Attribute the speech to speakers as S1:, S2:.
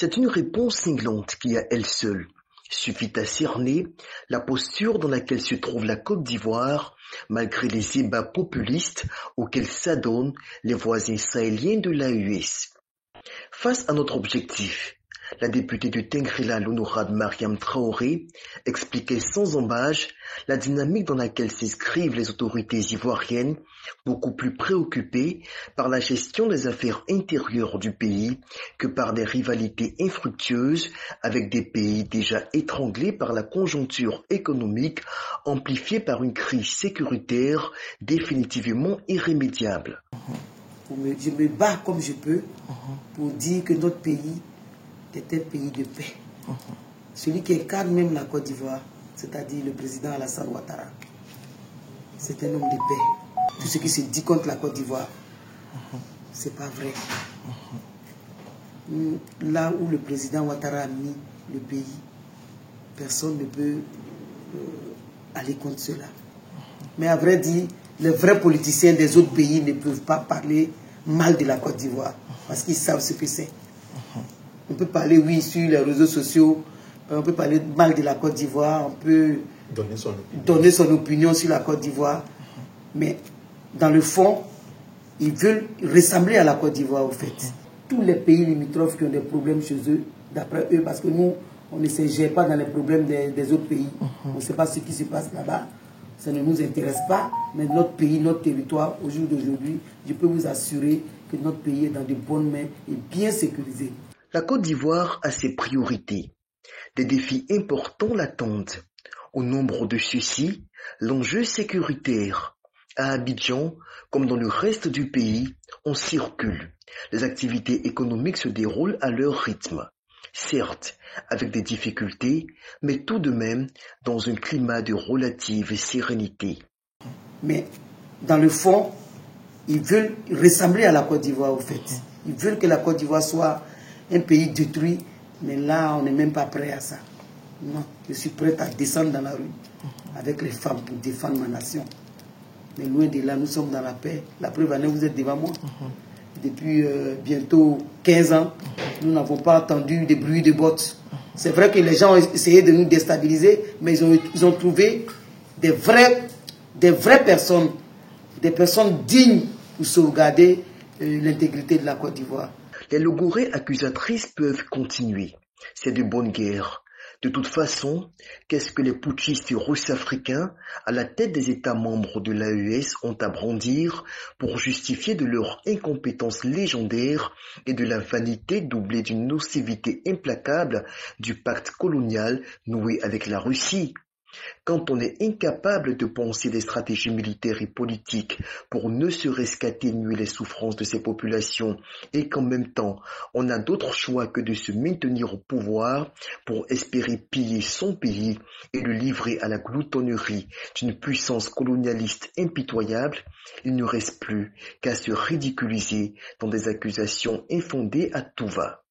S1: C'est une réponse cinglante qui, à elle seule, suffit à cerner la posture dans laquelle se trouve la Côte d'Ivoire, malgré les ébats populistes auxquels s'adonnent les voisins sahéliens de l'AES. Face à notre objectif, la députée de Tengrela, l'honorable Mariam Traoré, expliquait sans embâche la dynamique dans laquelle s'inscrivent les autorités ivoiriennes, beaucoup plus préoccupées par la gestion des affaires intérieures du pays que par des rivalités infructueuses avec des pays déjà étranglés par la conjoncture économique, amplifiée par une crise sécuritaire définitivement irrémédiable.
S2: Je me bats comme je peux pour dire que notre pays est un pays de paix. Celui qui incarne même la Côte d'Ivoire, c'est-à-dire le président Alassane Ouattara, c'est un homme de paix. Tout ce qui se dit contre la Côte d'Ivoire, c'est pas vrai. Là où le président Ouattara a mis le pays, personne ne peut aller contre cela. Mais à vrai dire, les vrais politiciens des autres pays ne peuvent pas parler mal de la Côte d'Ivoire, parce qu'ils savent ce que c'est. On peut parler, oui, sur les réseaux sociaux, on peut parler mal de la Côte d'Ivoire, on peut donner son opinion sur la Côte d'Ivoire, mais dans le fond, ils veulent ressembler à la Côte d'Ivoire, au fait. Tous les pays limitrophes qui ont des problèmes chez eux, d'après eux, parce que nous, on ne se gère pas dans les problèmes des autres pays. On ne sait pas ce qui se passe là-bas. Ça ne nous intéresse pas, mais notre pays, notre territoire, au jour d'aujourd'hui, je peux vous assurer que notre pays est dans de bonnes mains et bien sécurisé.
S1: La Côte d'Ivoire a ses priorités. Des défis importants l'attendent. Au nombre de ceux-ci, l'enjeu sécuritaire. À Abidjan, comme dans le reste du pays, on circule. Les activités économiques se déroulent à leur rythme. Certes, avec des difficultés, mais tout de même dans un climat de relative sérénité.
S2: Mais dans le fond, ils veulent ressembler à la Côte d'Ivoire, au fait. Ils veulent que la Côte d'Ivoire soit un pays détruit, mais là, on n'est même pas prêt à ça. Non, je suis prêt à descendre dans la rue avec les femmes pour défendre ma nation. Mais loin de là, nous sommes dans la paix. La preuve, vous êtes devant moi. Depuis bientôt 15 ans, nous n'avons pas entendu des bruits de bottes. C'est vrai que les gens ont essayé de nous déstabiliser, mais ils ont trouvé des vraies personnes, des personnes dignes pour sauvegarder l'intégrité de la Côte d'Ivoire.
S1: Les logorées accusatrices peuvent continuer. C'est de bonne guerre. De toute façon, qu'est-ce que les putschistes russes africains, à la tête des États membres de l'AES, ont à brandir pour justifier de leur incompétence légendaire et de la vanité doublée d'une nocivité implacable du pacte colonial noué avec la Russie? Quand on est incapable de penser des stratégies militaires et politiques pour ne serait-ce qu'atténuer les souffrances de ces populations et qu'en même temps on n'a d'autre choix que de se maintenir au pouvoir pour espérer piller son pays et le livrer à la gloutonnerie d'une puissance colonialiste impitoyable, il ne reste plus qu'à se ridiculiser dans des accusations infondées à tout va.